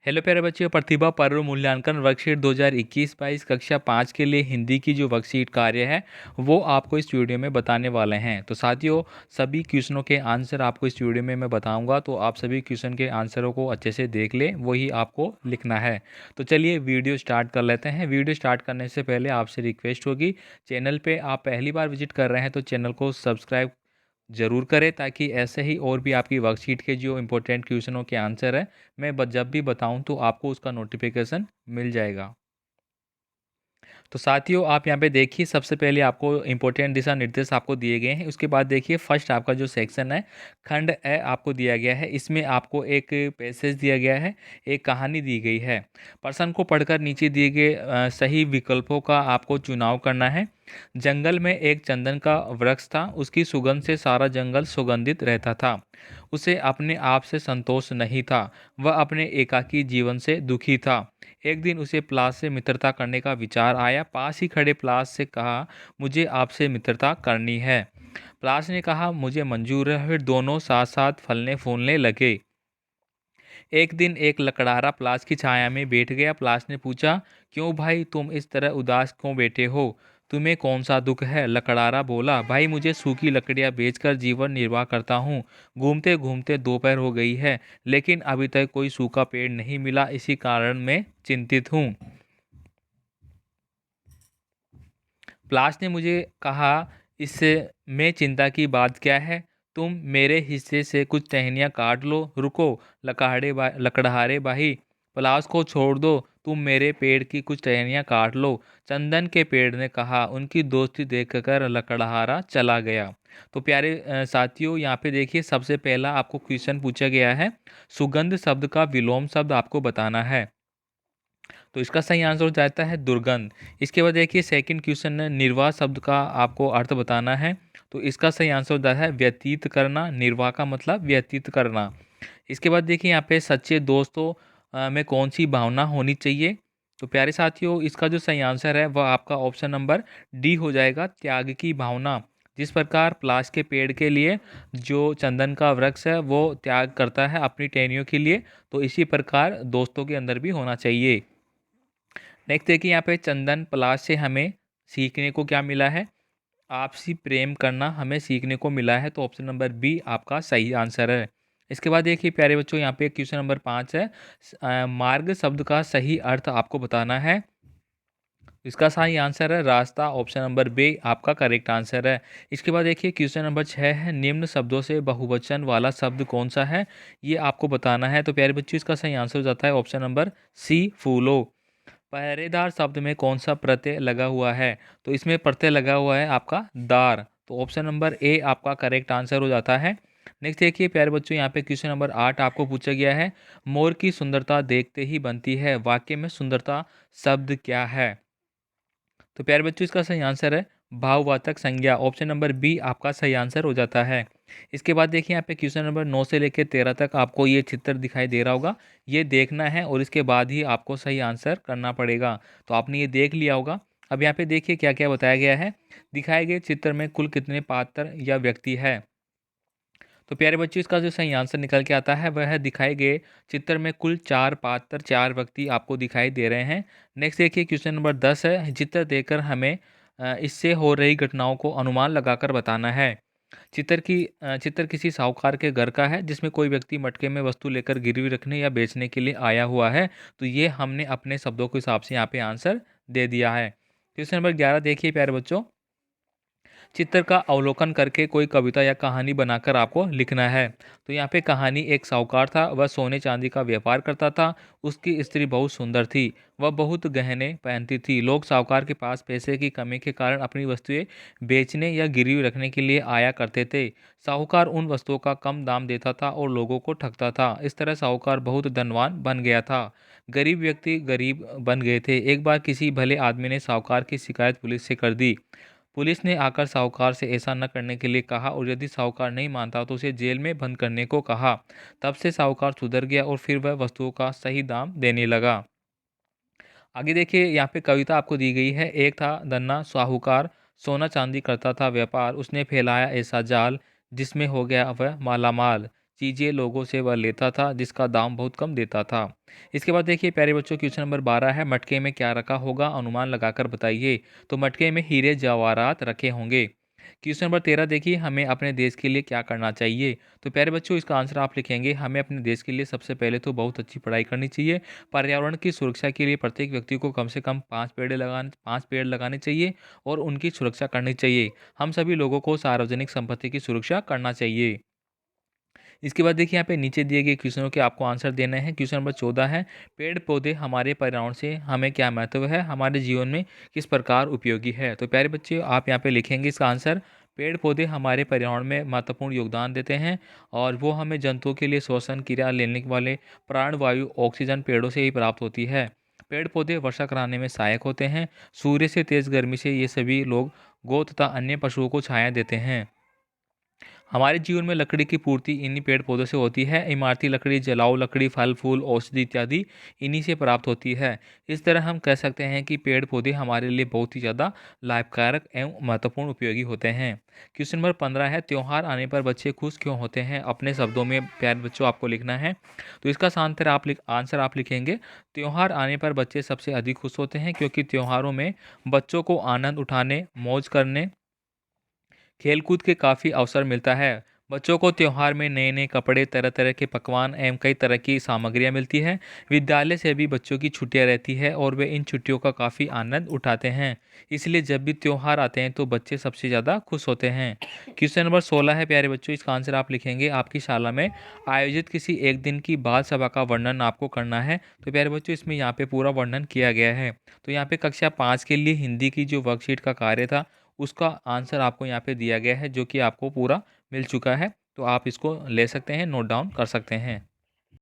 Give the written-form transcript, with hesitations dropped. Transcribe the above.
Hello प्यारे बच्चों, प्रतिभा पर्व मूल्यांकन वर्कशीट 2021-22 कक्षा 5 के लिए हिंदी की जो वर्कशीट कार्य है वो आपको इस वीडियो में बताने वाले हैं। तो साथियों, सभी क्वेश्चनों के आंसर आपको इस वीडियो में मैं बताऊंगा, तो आप सभी क्वेश्चन के आंसरों को अच्छे से देख लें, वही आपको लिखना है। तो चलिए वीडियो स्टार्ट कर लेते हैं। वीडियो स्टार्ट करने से पहले आपसे रिक्वेस्ट होगी, चैनल पर आप पहली बार विजिट कर रहे हैं तो चैनल को सब्सक्राइब ज़रूर करें, ताकि ऐसे ही और भी आपकी वर्कशीट के जो इम्पोर्टेंट क्वेश्चनों के आंसर है मैं जब भी बताऊं तो आपको उसका नोटिफिकेशन मिल जाएगा। तो साथियों, आप यहाँ पे देखिए, सबसे पहले आपको इंपॉर्टेंट दिशा निर्देश आपको दिए गए हैं। उसके बाद देखिए फर्स्ट आपका जो सेक्शन है, खंड ए आपको दिया गया है। इसमें आपको एक पैसेज दिया गया है, एक कहानी दी गई है। प्रश्न को पढ़कर नीचे दिए गए सही विकल्पों का आपको चुनाव करना है। जंगल में एक चंदन का वृक्ष था, उसकी सुगंध से सारा जंगल सुगंधित रहता था। उसे अपने आप से संतोष नहीं था, वह अपने एकाकी जीवन से दुखी था। एक दिन उसे प्लास से मित्रता करने का विचार आया। पास ही खड़े प्लास से कहा, मुझे आपसे मित्रता करनी है। प्लास ने कहा, मुझे मंजूर है। फिर दोनों साथ साथ फलने फूलने लगे। एक दिन एक लकड़हारा प्लास की छाया में बैठ गया। प्लास ने पूछा, क्यों भाई, तुम इस तरह उदास क्यों बैठे हो? तुम्हें कौन सा दुख है? लकड़हारा बोला, भाई मुझे सूखी लकड़ियां बेचकर जीवन निर्वाह करता हूँ। घूमते घूमते दोपहर हो गई है, लेकिन अभी तक कोई सूखा पेड़ नहीं मिला। इसी कारण मैं चिंतित हूँ। प्लास ने मुझे कहा, इससे में चिंता की बात क्या है? तुम मेरे हिस्से से कुछ टहनियाँ काट लो। रुको लकड़हारे भाई, प्लास को छोड़ दो, तुम मेरे पेड़ की कुछ टहनियाँ काट लो। चंदन के पेड़ ने कहा। उनकी दोस्ती देखकर लकड़हारा चला गया। तो प्यारे साथियों, यहाँ पे देखिए, सबसे पहला आपको क्वेश्चन पूछा गया है, सुगंध शब्द का विलोम शब्द आपको बताना है। तो इसका सही आंसर हो जाता है दुर्गंध। इसके बाद देखिए सेकंड क्वेश्चन है, निर्वाह शब्द का आपको अर्थ बताना है। तो इसका सही आंसर हो जाता है व्यतीत करना। निर्वाह का मतलब व्यतीत करना। इसके बाद देखिए यहाँ पे सच्चे दोस्तों में कौन सी भावना होनी चाहिए? तो प्यारे साथियों, इसका जो सही आंसर है वह आपका ऑप्शन नंबर डी हो जाएगा, त्याग की भावना। जिस प्रकार प्लास के पेड़ के लिए जो चंदन का वृक्ष है वो त्याग करता है अपनी टहनियों के लिए, तो इसी प्रकार दोस्तों के अंदर भी होना चाहिए। नेक्स्ट देखिए यहाँ पे चंदन पलाश से हमें सीखने को क्या मिला है? आपसी प्रेम करना हमें सीखने को मिला है। तो ऑप्शन नंबर बी आपका सही आंसर है। इसके बाद देखिए प्यारे बच्चों, यहाँ पे क्वेश्चन नंबर 5 है, मार्ग शब्द का सही अर्थ आपको बताना है। इसका सही आंसर है रास्ता। ऑप्शन नंबर बी आपका करेक्ट आंसर है। इसके बाद देखिए क्वेश्चन नंबर 6 है, निम्न शब्दों से बहुवचन वाला शब्द कौन सा है? ये आपको बताना है। तो प्यारे बच्चों, इसका सही आंसर हो जाता है ऑप्शन नंबर सी, फूलो। पहरेदार शब्द में कौन सा प्रत्यय लगा हुआ है? तो इसमें प्रत्यय लगा हुआ है आपका दार। तो ऑप्शन नंबर ए आपका करेक्ट आंसर हो जाता है। नेक्स्ट देखिए प्यारे बच्चों, यहाँ पे क्वेश्चन नंबर 8 आपको पूछा गया है, मोर की सुंदरता देखते ही बनती है, वाक्य में सुंदरता शब्द क्या है? तो प्यारे बच्चों, इसका सही आंसर है भाववाचक संज्ञा। ऑप्शन नंबर बी आपका सही आंसर हो जाता है। इसके बाद देखिए यहाँ पे क्वेश्चन नंबर 9 से लेकर 13 तक आपको ये चित्र दिखाई दे रहा होगा, ये देखना है और इसके बाद ही आपको सही आंसर करना पड़ेगा। तो आपने ये देख लिया होगा। अब यहाँ पे देखिए क्या क्या बताया गया है। दिखाए गए चित्र में कुल कितने पात्र या व्यक्ति है? तो प्यारे बच्चों, इसका जो सही आंसर निकल के आता है वह है, दिखाए गए चित्र में कुल 4 पात्र, 4 व्यक्ति आपको दिखाई दे रहे हैं। नेक्स्ट देखिए क्वेश्चन नंबर 10 है, चित्र देखकर हमें इससे हो रही घटनाओं को अनुमान लगाकर बताना है। चित्र किसी साहूकार के घर का है, जिसमें कोई व्यक्ति मटके में वस्तु लेकर गिरवी रखने या बेचने के लिए आया हुआ है। तो ये हमने अपने शब्दों के हिसाब से यहाँ पे आंसर दे दिया है। क्वेश्चन नंबर 11 देखिए प्यारे बच्चों, चित्र का अवलोकन करके कोई कविता या कहानी बनाकर आपको लिखना है। तो यहाँ पे कहानी, एक साहूकार था, वह सोने चांदी का व्यापार करता था। उसकी स्त्री बहुत सुंदर थी, वह बहुत गहने पहनती थी। लोग साहूकार के पास पैसे की कमी के कारण अपनी वस्तुएं बेचने या गिरवी रखने के लिए आया करते थे। साहूकार उन वस्तुओं का कम दाम देता था और लोगों को ठगता था। इस तरह साहूकार बहुत धनवान बन गया था। गरीब व्यक्ति गरीब बन गए थे। एक बार किसी भले आदमी ने साहूकार की शिकायत पुलिस से कर दी। पुलिस ने आकर साहूकार से ऐसा न करने के लिए कहा और यदि साहूकार नहीं मानता तो उसे जेल में बंद करने को कहा। तब से साहूकार सुधर गया और फिर वह वस्तुओं का सही दाम देने लगा। आगे देखिए यहाँ पे कविता आपको दी गई है। एक था धन्ना साहूकार, सोना चांदी करता था व्यापार, उसने फैलाया ऐसा जाल जिसमें हो गया वह मालामाल। चीज़ें लोगों से वह लेता था जिसका दाम बहुत कम देता था। इसके बाद देखिए प्यारे बच्चों, क्वेश्चन नंबर 12 है, मटके में क्या रखा होगा, अनुमान लगाकर बताइए। तो मटके में हीरे जवाहरात रखे होंगे। क्वेश्चन नंबर 13 देखिए, हमें अपने देश के लिए क्या करना चाहिए। तो प्यारे बच्चों, इसका आंसर आप लिखेंगे, हमें अपने देश के लिए सबसे पहले तो बहुत अच्छी पढ़ाई करनी चाहिए। पर्यावरण की सुरक्षा के लिए प्रत्येक व्यक्ति को कम से कम 5 पेड़ लगाने चाहिए और उनकी सुरक्षा करनी चाहिए। हम सभी लोगों को सार्वजनिक संपत्ति की सुरक्षा करना चाहिए। इसके बाद देखिए यहाँ पे नीचे दिए गए क्वेश्चनों के आपको आंसर देना है। क्वेश्चन नंबर 14 है, पेड़ पौधे हमारे पर्यावरण से हमें क्या महत्व है, हमारे जीवन में किस प्रकार उपयोगी है। तो प्यारे बच्चे, आप यहाँ पे लिखेंगे इसका आंसर, पेड़ पौधे हमारे पर्यावरण में महत्वपूर्ण योगदान देते हैं और वो हमें जंतुओं के लिए श्वसन क्रिया लेने वाले प्राणवायु ऑक्सीजन पेड़ों से ही प्राप्त होती है। पेड़ पौधे वर्षा कराने में सहायक होते हैं। सूर्य से तेज गर्मी से ये सभी लोग गौ तथा अन्य पशुओं को छाया देते हैं। हमारे जीवन में लकड़ी की पूर्ति इन्हीं पेड़ पौधों से होती है। इमारती लकड़ी, जलाऊ लकड़ी, फल फूल, औषधि इत्यादि इन्हीं से प्राप्त होती है। इस तरह हम कह सकते हैं कि पेड़ पौधे हमारे लिए बहुत ही ज़्यादा लाभकारक एवं महत्वपूर्ण उपयोगी होते हैं। क्वेश्चन नंबर 15 है, त्योहार आने पर बच्चे खुश क्यों होते हैं, अपने शब्दों में प्यारे बच्चों आपको लिखना है। तो इसका आंसर आप लिखेंगे, त्योहार आने पर बच्चे सबसे अधिक खुश होते हैं क्योंकि त्योहारों में बच्चों को आनंद उठाने, मौज करने, खेलकूद के काफ़ी अवसर मिलता है। बच्चों को त्योहार में नए नए कपड़े, तरह तरह के पकवान एवं कई तरह की सामग्रियां मिलती है। विद्यालय से भी बच्चों की छुट्टियां रहती है और वे इन छुट्टियों का काफ़ी आनंद उठाते हैं। इसलिए जब भी त्योहार आते हैं तो बच्चे सबसे ज़्यादा खुश होते हैं। क्वेश्चन नंबर 16 है प्यारे बच्चों, इसका आंसर आप लिखेंगे, आपकी शाला में आयोजित किसी एक दिन की बाल सभा का वर्णन आपको करना है। तो प्यारे बच्चों, इसमें यहाँ पे पूरा वर्णन किया गया है। तो यहाँ पे कक्षा 5 के लिए हिंदी की जो वर्कशीट का कार्य था उसका आंसर आपको यहाँ पे दिया गया है, जो कि आपको पूरा मिल चुका है। तो आप इसको ले सकते हैं, नोट डाउन कर सकते हैं।